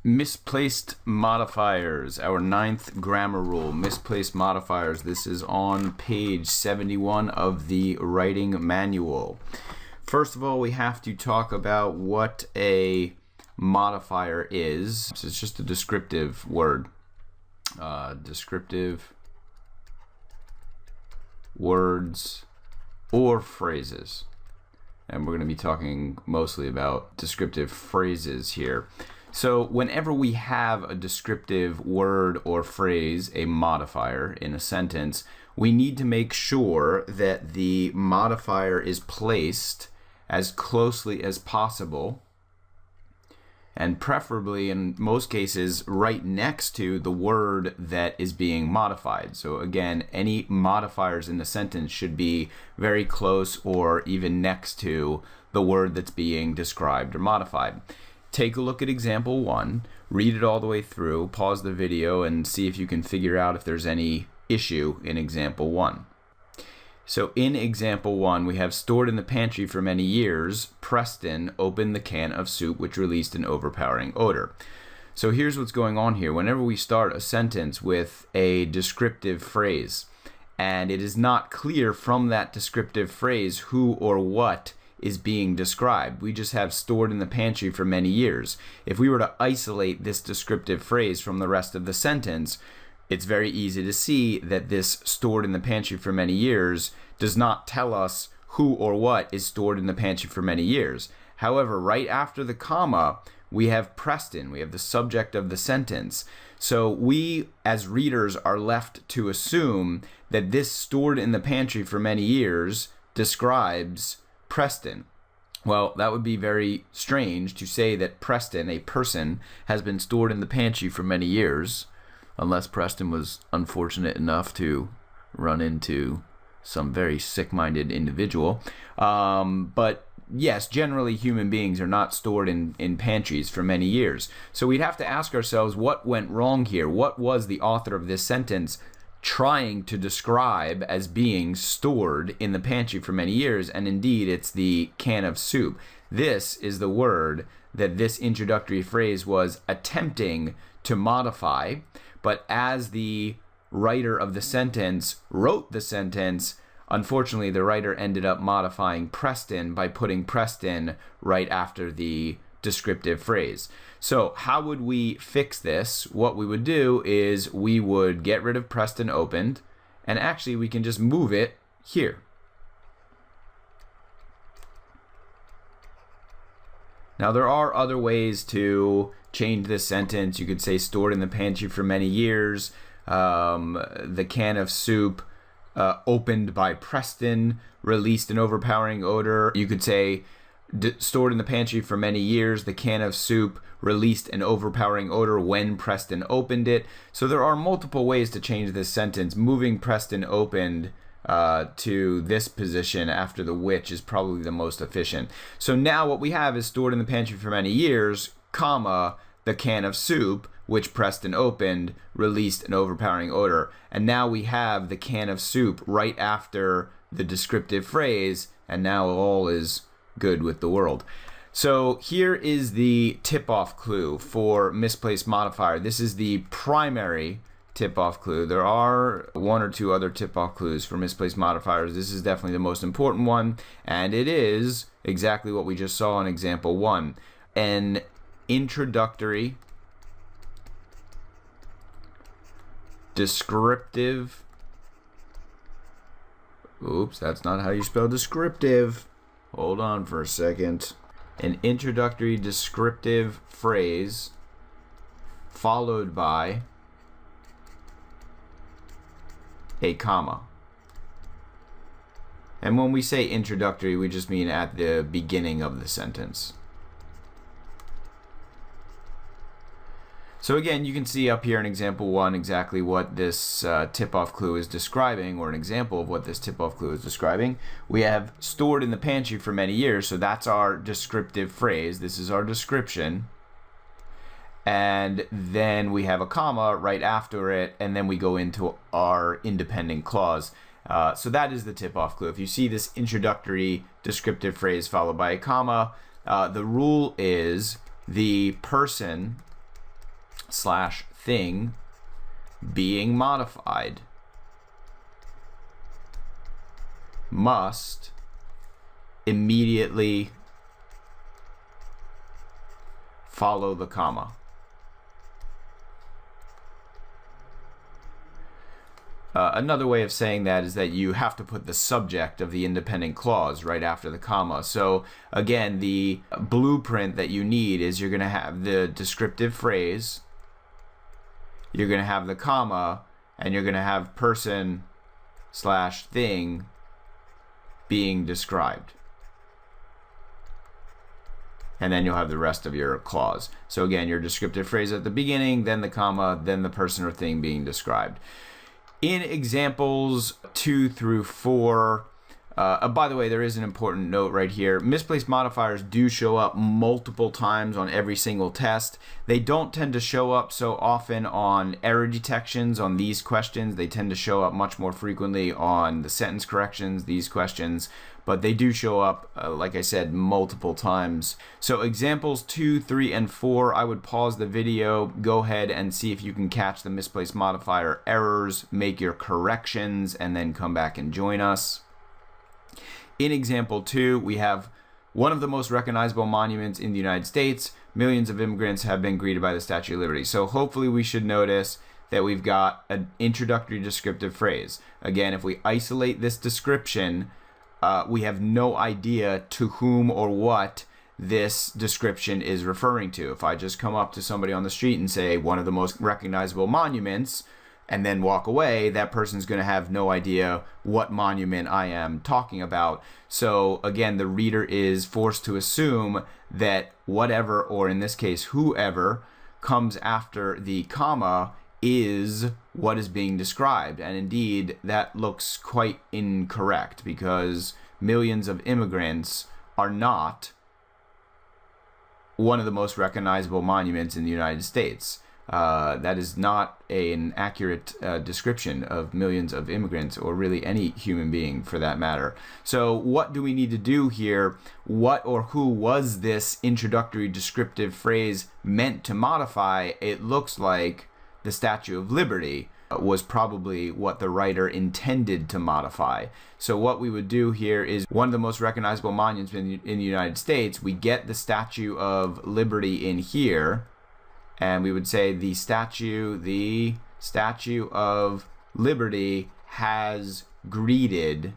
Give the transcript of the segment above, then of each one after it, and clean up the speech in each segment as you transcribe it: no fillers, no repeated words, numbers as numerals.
Misplaced modifiers, our 9th grammar rule, misplaced modifiers. This is on page 71 of the writing manual. First of all, we have to talk about what a modifier is. So it's just a descriptive word. Descriptive words or phrases. And we're going to be talking mostly about descriptive phrases here. So whenever we have a descriptive word or phrase, a modifier in a sentence, we need to make sure that the modifier is placed as closely as possible, and preferably in most cases right next to the word that is being modified. So again, any modifiers in the sentence should be very close or even next to the word that's being described or modified. Take a look at example 1, read it all the way through, pause the video, and see if you can figure out if there's any issue in example 1. So in example 1, we have stored in the pantry for many years, Preston opened the can of soup which released an overpowering odor. So here's what's going on here. Whenever we start a sentence with a descriptive phrase, and it is not clear from that descriptive phrase who or what is being described. We just have stored in the pantry for many years. If we were to isolate this descriptive phrase from the rest of the sentence, it's very easy to see that this stored in the pantry for many years does not tell us who or what is stored in the pantry for many years. However, right after the comma, we have Preston. We have the subject of the sentence. So we, as readers, are left to assume that this stored in the pantry for many years describes Preston. Well, that would be very strange to say that Preston, a person, has been stored in the pantry for many years, unless Preston was unfortunate enough to run into some very sick-minded individual. But yes, generally human beings are not stored in pantries for many years. So we'd have to ask ourselves what went wrong here. What was the author of this sentence trying to describe as being stored in the pantry for many years? And indeed, it's the can of soup. This is the word that this introductory phrase was attempting to modify, but as the writer of the sentence wrote the sentence, unfortunately the writer ended up modifying Preston by putting Preston right after the descriptive phrase. So how would we fix this? What we would do is we would get rid of Preston opened, and actually we can just move it here. Now there are other ways to change this sentence. You could say stored in the pantry for many years, the can of soup opened by Preston released an overpowering odor. You could say stored in the pantry for many years, the can of soup released an overpowering odor when Preston opened it. So there are multiple ways to change this sentence. Moving Preston opened to this position after the which is probably the most efficient. So now what we have is stored in the pantry for many years, comma, the can of soup which Preston opened released an overpowering odor. And now we have the can of soup right after the descriptive phrase, and now all is good with the world. So here is the tip-off clue for misplaced modifier. This is the primary tip-off clue. There are one or two other tip-off clues for misplaced modifiers. This is definitely the most important one, and it is exactly what we just saw in example 1. An introductory descriptive, oops, that's not how you spell descriptive. Hold on for a second. An introductory descriptive phrase followed by a comma. And when we say introductory, we just mean at the beginning of the sentence. So again, you can see up here in example 1 exactly what this tip-off clue is describing, or an example of what this tip-off clue is describing. We have stored in the pantry for many years, so that's our descriptive phrase. This is our description. And then we have a comma right after it, and then we go into our independent clause. So that is the tip-off clue. If you see this introductory descriptive phrase followed by a comma, the rule is the person slash thing being modified must immediately follow the comma. Another way of saying that is that you have to put the subject of the independent clause right after the comma. So again, the blueprint that you need is you're going to have the descriptive phrase, you're going to have the comma, and you're going to have person slash thing being described. And then you'll have the rest of your clause. So again, your descriptive phrase at the beginning, then the comma, then the person or thing being described. In examples 2 through 4, by the way, there is an important note right here. Misplaced modifiers do show up multiple times on every single test. They don't tend to show up so often on error detections on these questions. They tend to show up much more frequently on the sentence corrections, these questions. But they do show up, like I said, multiple times. So examples 2, 3, and 4, I would pause the video, go ahead and see if you can catch the misplaced modifier errors, make your corrections, and then come back and join us. In example 2, we have one of the most recognizable monuments in the United States. Millions of immigrants have been greeted by the Statue of Liberty. So hopefully we should notice that we've got an introductory descriptive phrase. Again, if we isolate this description, we have no idea to whom or what this description is referring to. If I just come up to somebody on the street and say one of the most recognizable monuments and then walk away, that person's going to have no idea what monument I am talking about. So again, the reader is forced to assume that whatever, or in this case whoever, comes after the comma is what is being described. And indeed, that looks quite incorrect, because millions of immigrants are not one of the most recognizable monuments in the United States. That is not an accurate description of millions of immigrants, or really any human being for that matter. So what do we need to do here? What or who was this introductory descriptive phrase meant to modify? It looks like the Statue of Liberty was probably what the writer intended to modify. So what we would do here is one of the most recognizable monuments in the United States. We get the Statue of Liberty in here, and we would say the Statue of Liberty has greeted,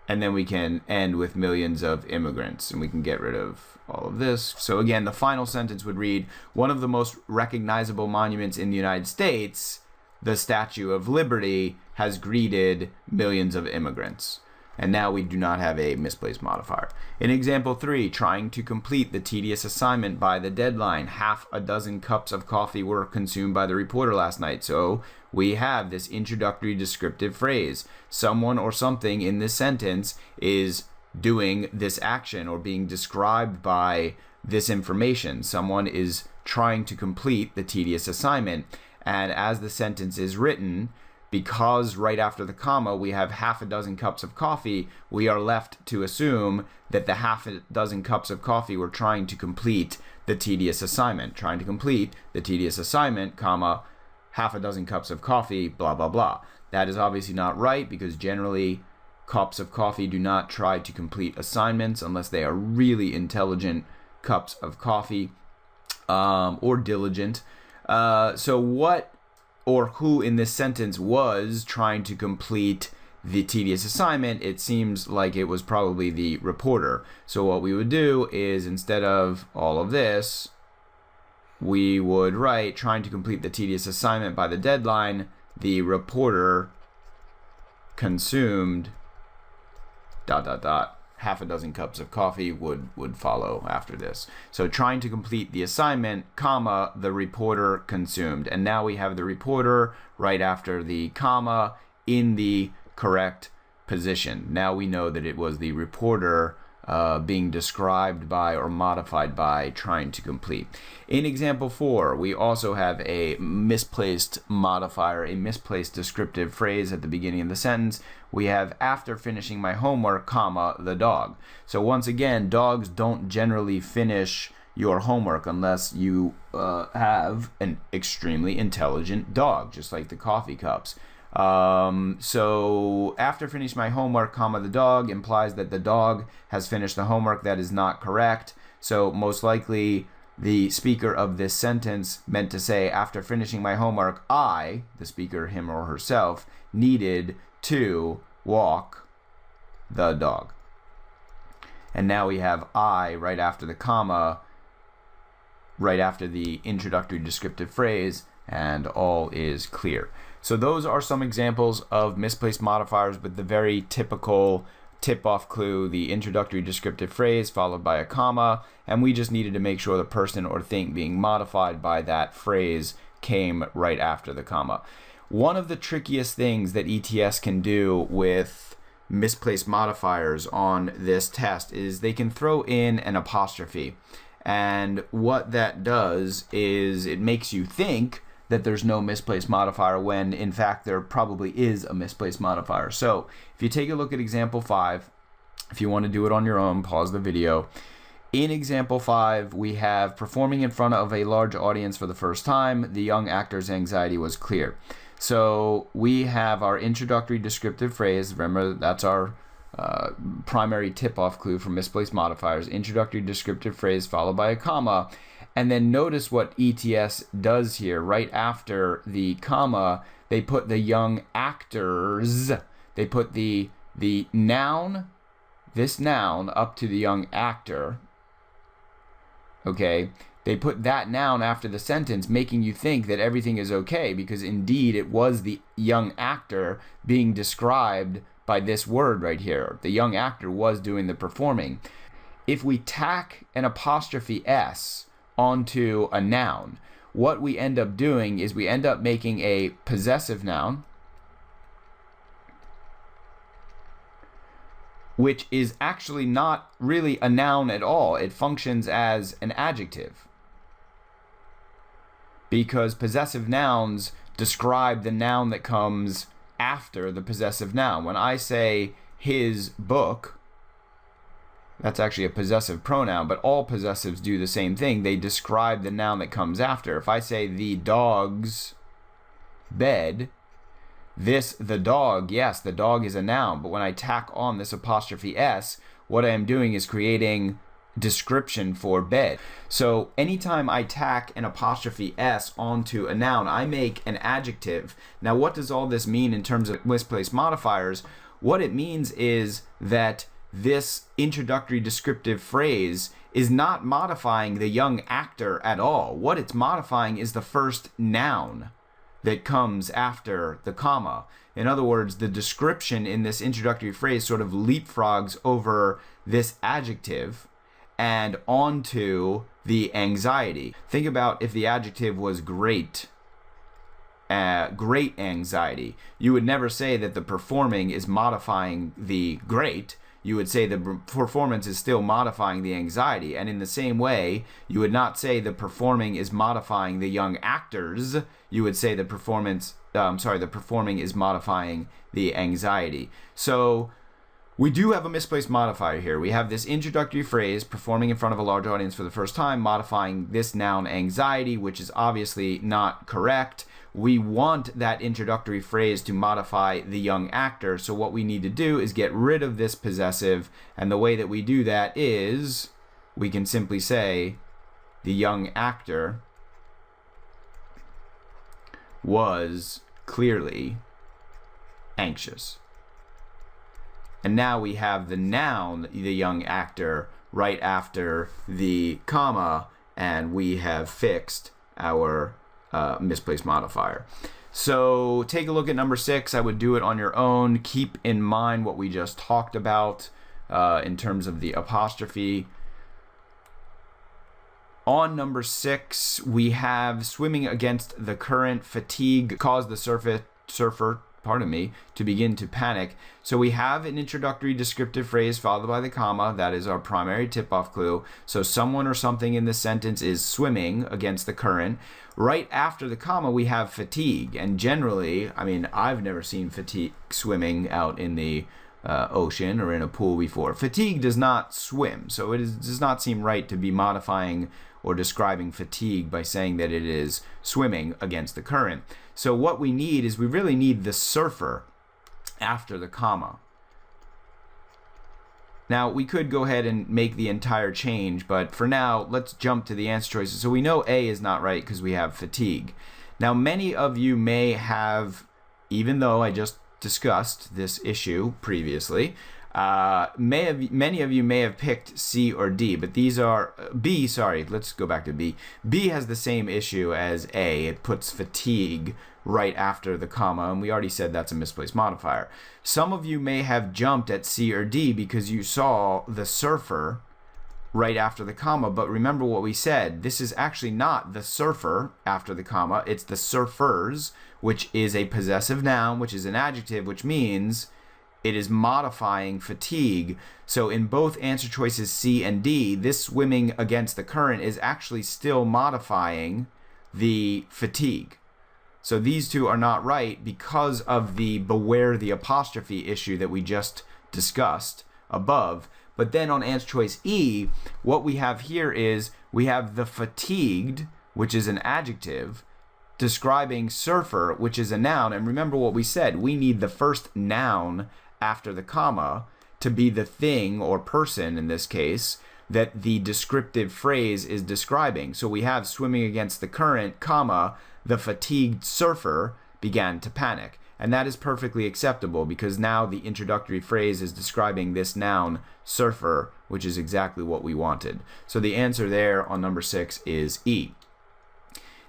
and then we can end with millions of immigrants, and we can get rid of all of this. So again, the final sentence would read, one of the most recognizable monuments in the United States, the Statue of Liberty, has greeted millions of immigrants. And now we do not have a misplaced modifier. In example 3, trying to complete the tedious assignment by the deadline. Half a dozen cups of coffee were consumed by the reporter last night. So we have this introductory descriptive phrase. Someone or something in this sentence is doing this action or being described by this information. Someone is trying to complete the tedious assignment. And as the sentence is written, because right after the comma we have half a dozen cups of coffee, we are left to assume that the half a dozen cups of coffee were trying to complete the tedious assignment. Trying to complete the tedious assignment, comma, half a dozen cups of coffee, blah, blah, blah. That is obviously not right, because generally cups of coffee do not try to complete assignments unless they are really intelligent cups of coffee, or diligent. So what or who in this sentence was trying to complete the tedious assignment? It seems like it was probably the reporter. So what we would do is, instead of all of this, we would write, trying to complete the tedious assignment by the deadline, the reporter consumed ... half a dozen cups of coffee would follow after this. So trying to complete the assignment, comma, the reporter consumed. And now we have the reporter right after the comma in the correct position. Now we know that it was the reporter being described by or modified by trying to complete. In example 4, we also have a misplaced modifier, a misplaced descriptive phrase at the beginning of the sentence. We have, after finishing my homework, comma, the dog. So once again, dogs don't generally finish your homework unless you have an extremely intelligent dog, just like the coffee cups. So after finishing my homework, comma, the dog implies that the dog has finished the homework. That is not correct. So most likely the speaker of this sentence meant to say, after finishing my homework, I, the speaker, him or herself, needed to walk the dog. And now we have I right after the comma, right after the introductory descriptive phrase, and all is clear. So those are some examples of misplaced modifiers with the very typical tip-off clue, the introductory descriptive phrase followed by a comma, and we just needed to make sure the person or thing being modified by that phrase came right after the comma. One of the trickiest things that ETS can do with misplaced modifiers on this test is they can throw in an apostrophe. And what that does is it makes you think that there's no misplaced modifier when in fact there probably is a misplaced modifier. So if you take a look at example 5, if you want to do it on your own, pause the video. In example 5, we have performing in front of a large audience for the first time. The young actor's anxiety was clear. So we have our introductory descriptive phrase. Remember, that's our primary tip-off clue for misplaced modifiers. Introductory descriptive phrase followed by a comma. And then notice what ETS does here. Right after the comma, they put the young actors. They put the noun, this noun, up to the young actor. Okay? They put that noun after the sentence, making you think that everything is okay, because indeed it was the young actor being described by this word right here. The young actor was doing the performing. If we tack an apostrophe S onto a noun, what we end up doing is we end up making a possessive noun, which is actually not really a noun at all. It functions as an adjective, because possessive nouns describe the noun that comes after the possessive noun. When I say his book, that's actually a possessive pronoun, but all possessives do the same thing. They describe the noun that comes after. If I say the dog's bed, the dog, yes, the dog is a noun, but when I tack on this apostrophe S, what I am doing is creating description for bed. So anytime I tack an apostrophe S onto a noun, I make an adjective. Now, what does all this mean in terms of misplaced modifiers? What it means is that this introductory descriptive phrase is not modifying the young actor at all. What it's modifying is the first noun that comes after the comma. In other words, the description in this introductory phrase sort of leapfrogs over this adjective and onto the anxiety. Think about if the adjective was great. Great anxiety. You would never say that the performing is modifying the great. You would say the performance is still modifying the anxiety. And in the same way, you would not say the performing is modifying the young actors. You would say the performing is modifying the anxiety. So we do have a misplaced modifier here. We have this introductory phrase, performing in front of a large audience for the first time, modifying this noun anxiety, which is obviously not correct. We want that introductory phrase to modify the young actor, so what we need to do is get rid of this possessive, and the way that we do that is we can simply say the young actor was clearly anxious. And now we have the noun, the young actor, right after the comma, and we have fixed our misplaced modifier. So take a look at number 6. I would do it on your own. Keep in mind what we just talked about in terms of the apostrophe. On number 6, we have swimming against the current. Fatigue caused the surfer to begin to panic. So we have an introductory descriptive phrase followed by the comma. That is our primary tip-off clue. So someone or something in this sentence is swimming against the current. Right after the comma, we have fatigue. And generally, I mean, I've never seen fatigue swimming out in the ocean or in a pool before. Fatigue does not swim, so it does not seem right to be modifying or describing fatigue by saying that it is swimming against the current. So what we need is we really need the surfer after the comma. Now, we could go ahead and make the entire change, but for now, let's jump to the answer choices. So we know A is not right because we have fatigue. Now, many of you may have, even though I just discussed this issue previously, many of you may have picked C or D, but these are B. Sorry, let's go back to B. B has the same issue as A. It puts fatigue right after the comma, and we already said that's a misplaced modifier. Some of you may have jumped at C or D because you saw the surfer right after the comma, but remember what we said. This is actually not the surfer after the comma. It's the surfers, which is a possessive noun, which is an adjective, which means it is modifying fatigue. So in both answer choices C and D, this swimming against the current is actually still modifying the fatigue. So these two are not right because of the beware the apostrophe issue that we just discussed above. But then on answer choice E, what we have here is we have the fatigued, which is an adjective, describing surfer, which is a noun. And remember what we said, we need the first noun after the comma to be the thing or person in this case that the descriptive phrase is describing. So we have swimming against the current, comma, the fatigued surfer began to panic. And that is perfectly acceptable because now the introductory phrase is describing this noun, surfer, which is exactly what we wanted. So the answer there on number 6 is E.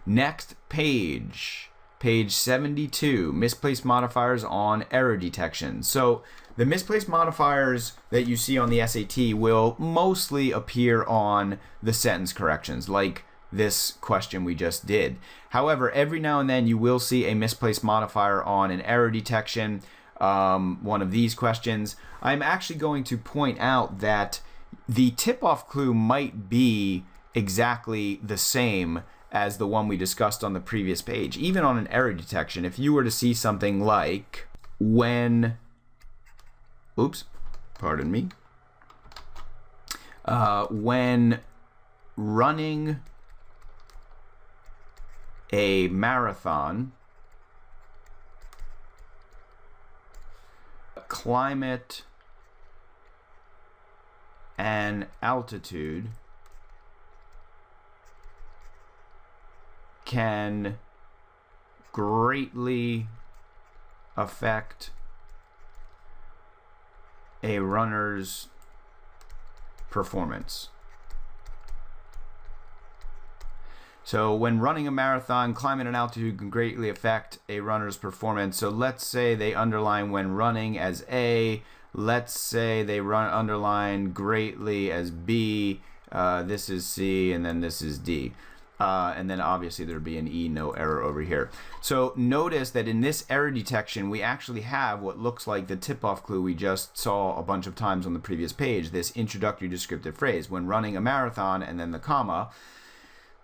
Next page, page 72, misplaced modifiers on error detection. So the misplaced modifiers that you see on the SAT will mostly appear on the sentence corrections, like this question we just did. However, every now and then you will see a misplaced modifier on an error detection, one of these questions. I'm actually going to point out that the tip-off clue might be exactly the same as the one we discussed on the previous page. Even on an error detection, if you were to see something like when, when running a marathon, climate and altitude can greatly affect a runner's performance. So when running a marathon, climate and altitude can greatly affect a runner's performance. So let's say they underline when running as A. Let's say they underline greatly as B. This is C, and then this is D. And then obviously there'd be an E, no error over here. So notice that in this error detection, we actually have what looks like the tip-off clue we just saw a bunch of times on the previous page, this introductory descriptive phrase, when running a marathon, and then the comma,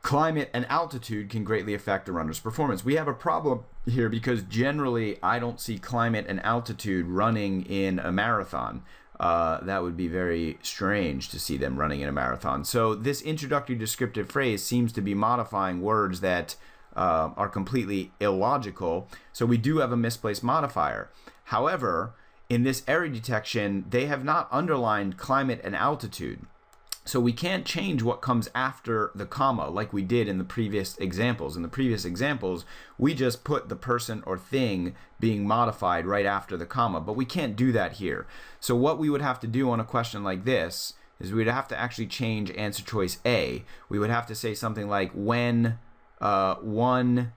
climate and altitude can greatly affect a runner's performance. We have a problem here because generally I don't see climate and altitude running in a marathon. That would be very strange to see them running in a marathon. So this introductory descriptive phrase seems to be modifying words that are completely illogical. So we do have a misplaced modifier. However, in this error detection, they have not underlined climate and altitude. So we can't change what comes after the comma like we did in the previous examples. In the previous examples, we just put the person or thing being modified right after the comma, but we can't do that here. So what we would have to do on a question like this is we'd have to actually change answer choice A. We would have to say something like when one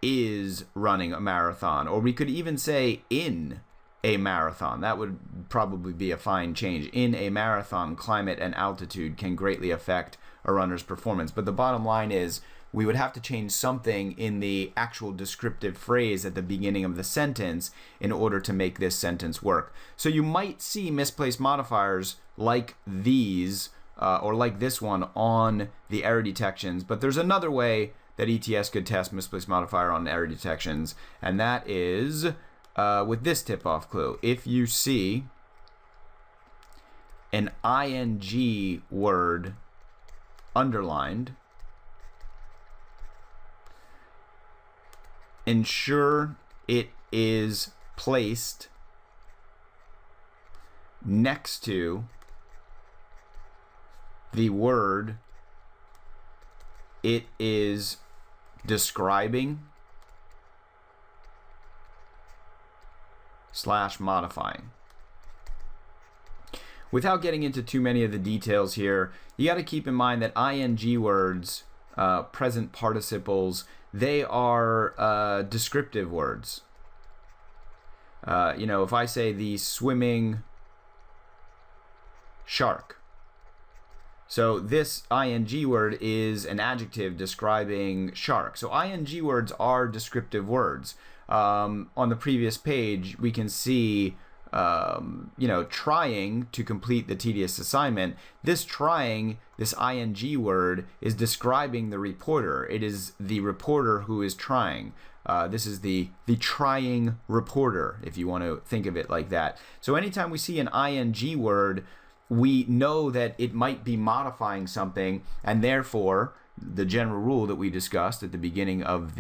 is running a marathon, or we could even say in a marathon. That would probably be a fine change. In a marathon, climate and altitude can greatly affect a runner's performance. But the bottom line is we would have to change something in the actual descriptive phrase at the beginning of the sentence in order to make this sentence work. So you might see misplaced modifiers like these or like this one on the error detections, but there's another way that ETS could test misplaced modifier on error detections, and that is with this tip-off clue. If you see an ing word underlined ensure it is placed next to the word it is describing / modifying. Without getting into too many of the details here, you got to keep in mind that ing words, present participles, they are descriptive words. If I say the swimming shark, so this ing word is an adjective describing shark. So ing words are descriptive words. On the previous page, we can see trying to complete the tedious assignment. This ing word is describing the reporter. It is the reporter who is trying. This is the trying reporter, if you want to think of it like that. So anytime we see an ing word, we know that it might be modifying something, and therefore the general rule that we discussed at the beginning of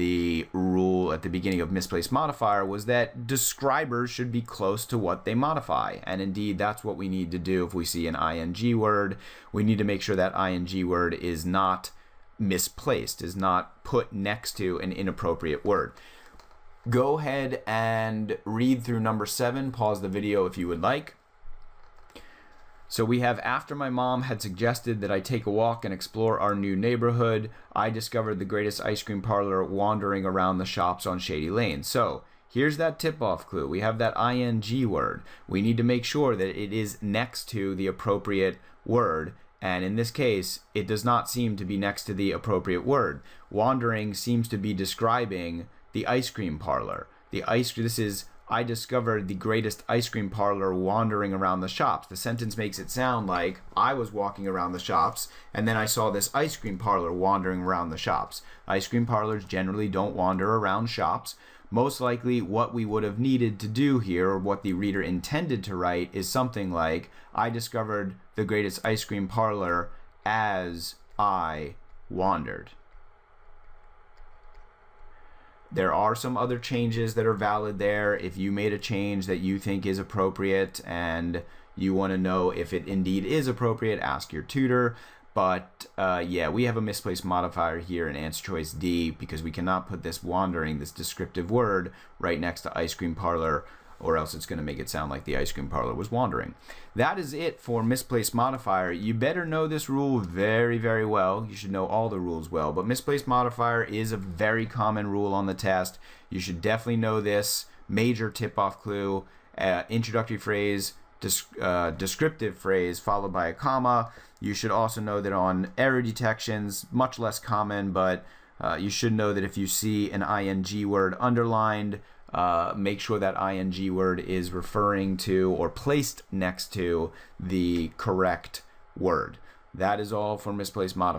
misplaced modifier was that describers should be close to what they modify. And indeed, that's what we need to do if we see an ing word. We need to make sure that ing word is not misplaced, is not put next to an inappropriate word. Go ahead and read through number 7. Pause the video if you would like. So we have, after my mom had suggested that I take a walk and explore our new neighborhood, I discovered the greatest ice cream parlor wandering around the shops on Shady Lane. So here's that tip-off clue. We have that ing word. We need to make sure that it is next to the appropriate word. And in this case, it does not seem to be next to the appropriate word. Wandering seems to be describing the ice cream parlor. This is, I discovered the greatest ice cream parlor wandering around the shops. The sentence makes it sound like I was walking around the shops and then I saw this ice cream parlor wandering around the shops. Ice cream parlors generally don't wander around shops. Most likely what we would have needed to do here, or what the reader intended to write, is something like, I discovered the greatest ice cream parlor as I wandered. There are some other changes that are valid there. If you made a change that you think is appropriate and you want to know if it indeed is appropriate, ask your tutor. But yeah, we have a misplaced modifier here in answer choice D because we cannot put this wandering, this descriptive word, right next to ice cream parlor, or else it's going to make it sound like the ice cream parlor was wandering. That is it for misplaced modifier. You better know this rule very, very well. You should know all the rules well, but misplaced modifier is a very common rule on the test. You should definitely know this. Major tip-off clue, introductory phrase, descriptive phrase followed by a comma. You should also know that on error detections, much less common, but you should know that if you see an ing word underlined, make sure that ing word is referring to or placed next to the correct word. That is all for misplaced modifier.